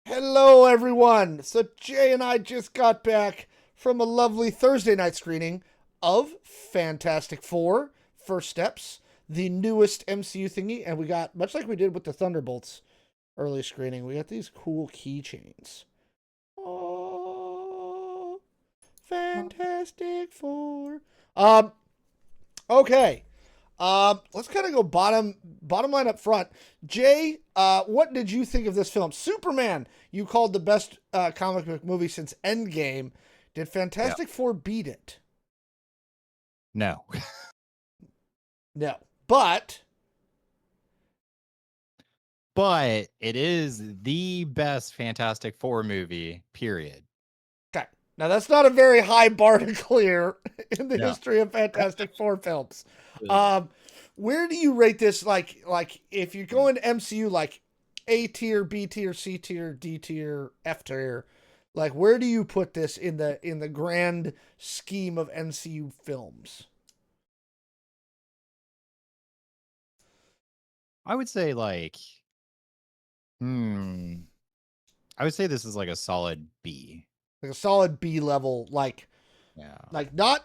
Hello, everyone. So, Jay and I just got back from a lovely Thursday night screening of Fantastic Four First Steps, the newest MCU thingy. And we got, much like we did with the Thunderbolts early screening, we got these cool keychains. Oh, Fantastic Four. Um, okay. Let's kind of go bottom line up front. Jay, what did you think of this film? Superman, you called the best comic book movie since Endgame. Did Yeah. Fantastic Four beat it? No. No. But But it is the best Fantastic Four movie, period. okay. Now that's not a very high bar to clear in the No. history of Fantastic Four films. Um, where do you rate this? Like if you're going to MCU, like A tier, B tier, C tier, D tier, F tier, like where do you put this in the grand scheme of MCU films? I would say hmm. I would say this is like a solid B. Like a solid B level, Yeah. like not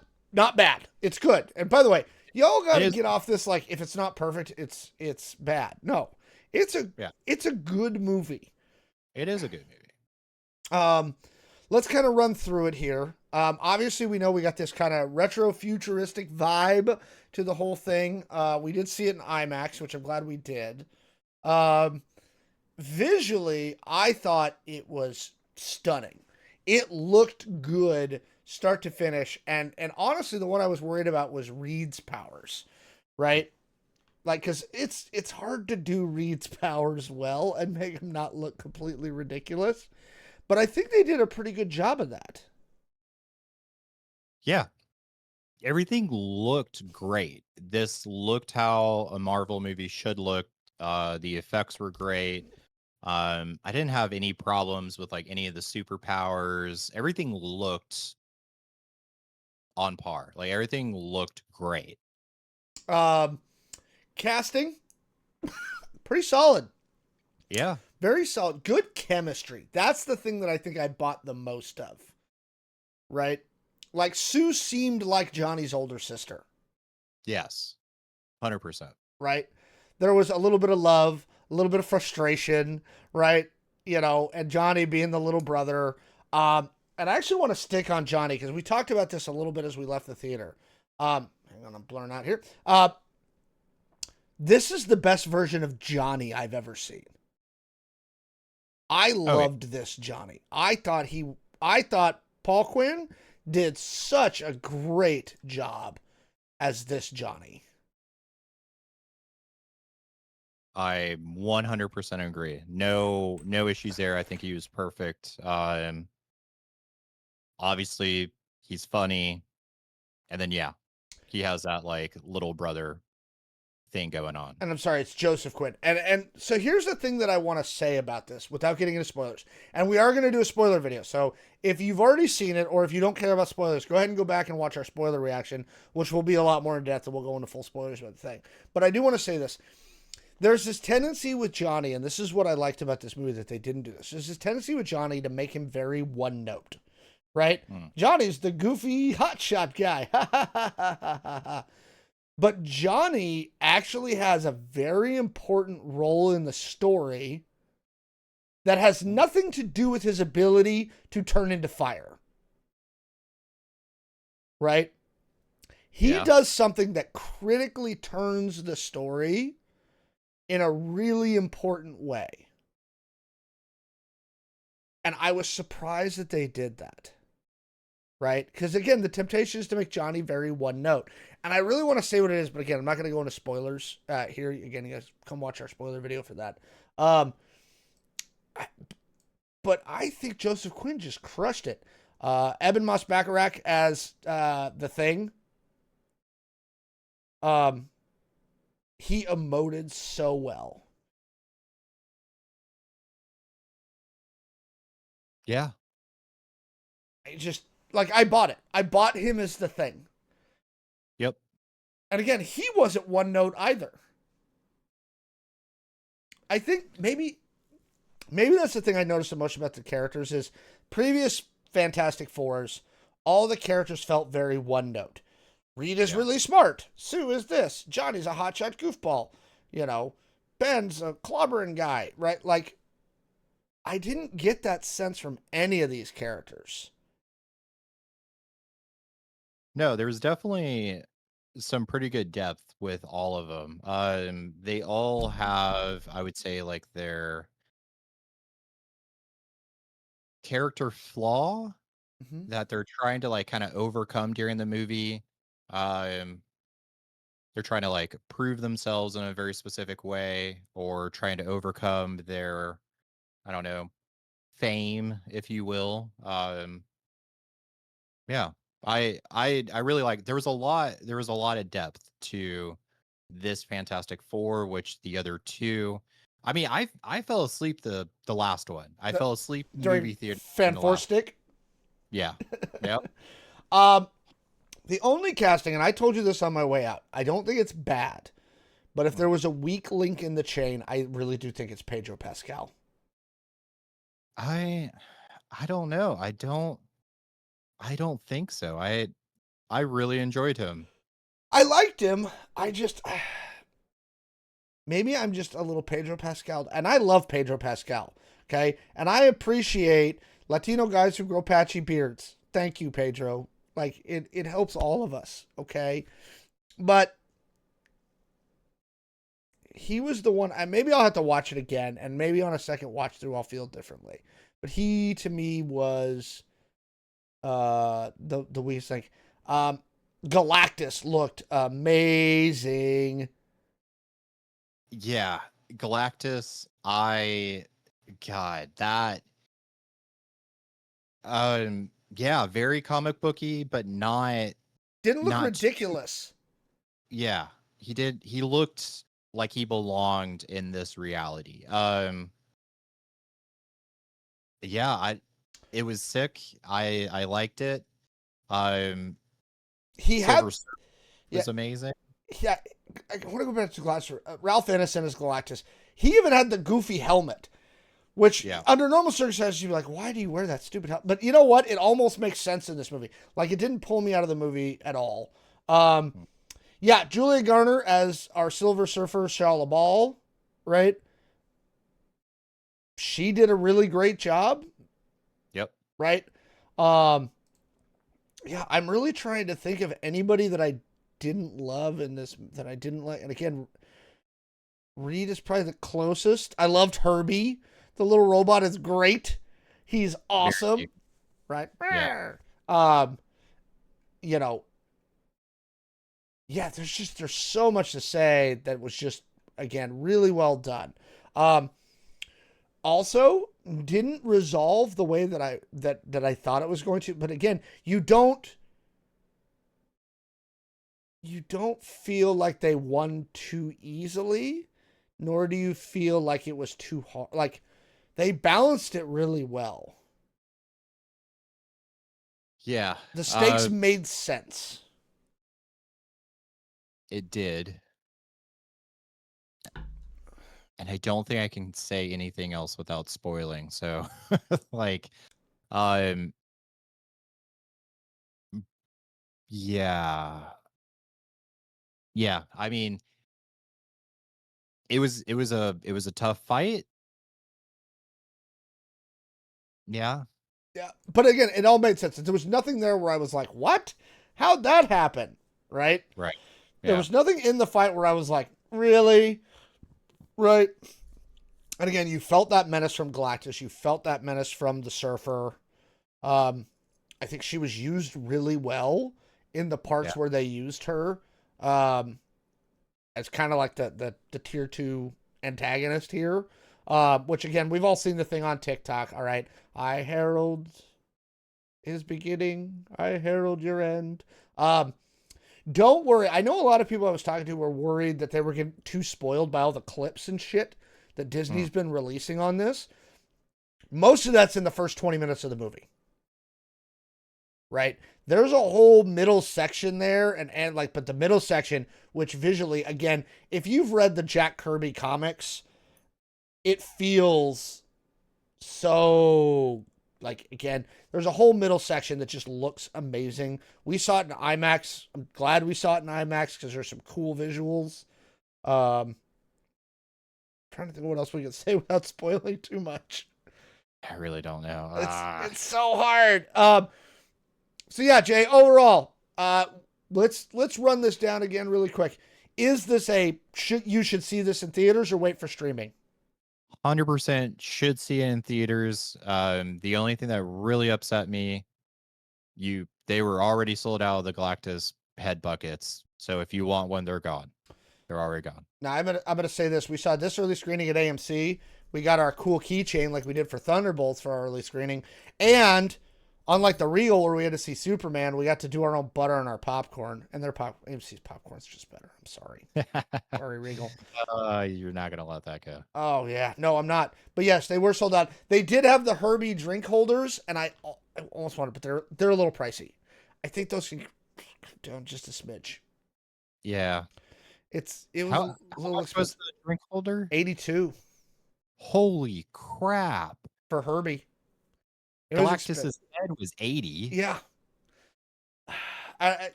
bad. It's good. And by the way, y'all got It to is. get off this like if it's not perfect, it's bad. No, it's a Yeah. it's a good movie. It is a good movie. Um, let's kind of run through it here. Obviously, we know we got this kind of retro futuristic vibe to the whole thing. We did see it in IMAX, which I'm glad we did. Um, visually, I thought it was stunning. It looked good start to finish, and honestly, the one I was worried about was Reed's powers, right? Like, because it's hard to do Reed's powers well and make him not look completely ridiculous. But I think they did a pretty good job of that. Yeah. Everything looked great. This looked how a Marvel movie should look. The effects were great. I didn't have any problems with like any of the superpowers. Everything looked on par. Like everything looked great. Um, casting, pretty solid. Yeah. Very solid. Good chemistry. That's the thing that I think I bought the most of, right? Like, Sue seemed like Johnny's older sister, Yes. 100%. right? There was a little bit of love, a little bit of frustration, right? You know, and Johnny being the little brother. And I actually want to stick on Johnny because we talked about this a little bit as we left the theater. Hang on, I'm blurring out here. This is the best version of Johnny I've ever seen. I Oh, yeah. loved this Johnny. I thought Paul Quinn did such a great job as this Johnny. I 100% agree. No issues there. I think he was perfect. Obviously he's funny, and then yeah, he has that like little brother thing going on. And I'm sorry, it's Joseph Quinn. And so here's the thing that I want to say about this without getting into spoilers. And we are going to do a spoiler video. So if you've already seen it or if you don't care about spoilers, go ahead and go back and watch our spoiler reaction, which will be a lot more in depth and we'll go into full spoilers about the thing. But I do want to say this. There's this tendency with Johnny, and this is what I liked about this movie that they didn't do this. There's this tendency with Johnny to make him very one note, right? Mm. Johnny's the goofy hotshot guy. But Johnny actually has a very important role in the story that has nothing to do with his ability to turn into fire, right? He Yeah. does something that critically turns the story in a really important way. And I was surprised that they did that. Right? Because again, the temptation is to make Johnny very one note. And I really want to say what it is, but again, I'm not going to go into spoilers here. Again, you guys come watch our spoiler video for that. Um, but I think Joseph Quinn just crushed it. Eben Moss Bacharach as the Thing. Um, he emoted so well. Yeah. I just like I bought it. I bought him as the Thing. Yep. And again, he wasn't one note either. I think maybe that's the thing I noticed the most about the characters is previous Fantastic Fours, all the characters felt very one note. Reed is Yeah. really smart. Sue is this. Johnny's a hotshot goofball. You know, Ben's a clobbering guy, right? Like, I didn't get that sense from any of these characters. No, there was definitely some pretty good depth with all of them. They all have, I would say, like their character flaw Mm-hmm. that they're trying to like kind of overcome during the movie. Um, they're trying to like prove themselves in a very specific way, or trying to overcome their, I don't know, fame, if you will. Yeah, I really like. There was a lot of depth to this Fantastic Four, which the other two. I mean, I fell asleep the last one. I The, fell asleep in the during movie theater in Fan the Four last. Stick. Yeah. Yep. Um, the only casting, and I told you this on my way out, I don't think it's bad, but if there Mhm. was a weak link in the chain, I really do think it's Pedro Pascal. I I don't know. I don't think so. I really enjoyed him. I liked him. I just maybe I'm just a little Pedro Pascal, and I love Pedro Pascal. Okay, and I appreciate Latino guys who grow patchy beards. Thank you, Pedro. Like it helps all of us. Okay, but he was the one. Maybe I'll have to watch it again, and maybe on a second watch through I'll feel differently. But he to me was the weakest thing. Um, Galactus looked amazing. Yeah, Galactus. God, that yeah, very comic booky, but Didn't look not too, ridiculous. yeah. He looked like he belonged in this reality. Yeah, I it was sick. I liked it. Um He Silver had Surfer yeah was amazing. yeah. I want to go back to Galactus. Ralph Ineson as Galactus. He even had the goofy helmet, which Yeah. under normal circumstances you'd be like, why do you wear that stupid helmet? But you know what? It almost makes sense in this movie. Like it didn't pull me out of the movie at all. Um, Mm. yeah, Julia Garner as our Silver Surfer, Shia LaBeouf, right? She did a really great job, Yep. right? Um, yeah, I'm really trying to think of anybody that I didn't love in this that I didn't like. And again, Reed is probably the closest. I loved Herbie. The little robot is great. He's Very awesome, cute. right? Yeah. Um, you know, yeah, there's so much to say that was just again really well done. Um, also didn't resolve the way that I thought it was going to, but again, you don't feel like they won too easily, nor do you feel like it was too hard. Like they balanced it really well. Yeah. The stakes made sense. It did. And I don't think I can say anything else without spoiling. So like um yeah. Yeah. I mean, it was a tough fight. Yeah. Yeah, but again, it all made sense. There was nothing there where I was like, "What? How'd that happen?" Right? Right. There Yeah. was nothing in the fight where I was like, "Really?" Right? And again, you felt that menace from Galactus. You felt that menace from the Surfer. Um, I think she was used really well in the Yeah. parts where they used her. Um, as kind of like the tier two antagonist here. Which again, we've all seen the thing on TikTok. All right, I herald his beginning. I herald your end. Um, don't worry. I know a lot of people I was talking to were worried that they were getting too spoiled by all the clips and shit that Mm. Disney's been releasing on this. Most of that's in the first 20 minutes of the movie, right? There's a whole middle section there, and like, but the middle section, which visually, again, if you've read the Jack Kirby comics, it feels so like again, there's a whole middle section that just looks amazing. We saw it in IMAX. I'm glad we saw it in IMAX because there's some cool visuals. Trying to think of what else we can say without spoiling too much. I really don't know. It's so hard. So yeah, Jay, overall, let's run this down again really quick. Is this you should see this in theaters or wait for streaming? 100% should see it in theaters. The only thing that really upset me, they were already sold out of the Galactus head buckets. So if you want one, they're gone. They're already gone. Now I'm gonna say this. We saw this early screening at AMC. We got our cool keychain like we did for Thunderbolts for our early screening, and unlike the Regal where we had to see Superman, we got to do our own butter and our popcorn. And AMC's popcorn's just better. I'm sorry. Sorry, Regal. You're not gonna let that go. Oh yeah, no, I'm not. But yes, they were sold out. They did have the Herbie drink holders, and I almost wanted, but they're a little pricey. I think those can come down just a smidge. Yeah. It was How a little much was expensive. the drink holder? 82 Holy crap! for Herbie. It was Galactus's head was 80. Yeah.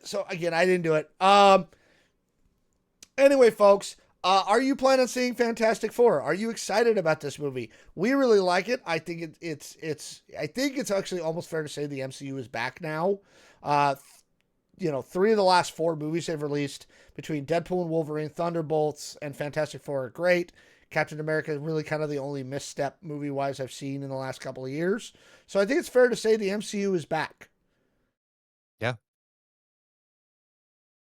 So again, I didn't do it. Anyway, folks, are you planning on seeing Fantastic Four? Are you excited about this movie? We really like it. I think I think it's actually almost fair to say the MCU is back now. You know, 3 of the last 4 movies they've released between Deadpool and Wolverine, Thunderbolts, and Fantastic Four are great. Captain America is really kind of the only misstep movie-wise I've seen in the last couple of years. So I think it's fair to say the MCU is back. Yeah.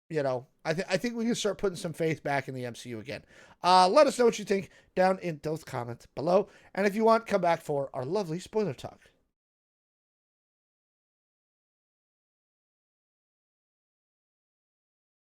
You know, I think we can start putting some faith back in the MCU again. Let us know what you think down in those comments below. And if you want, come back for our lovely spoiler talk.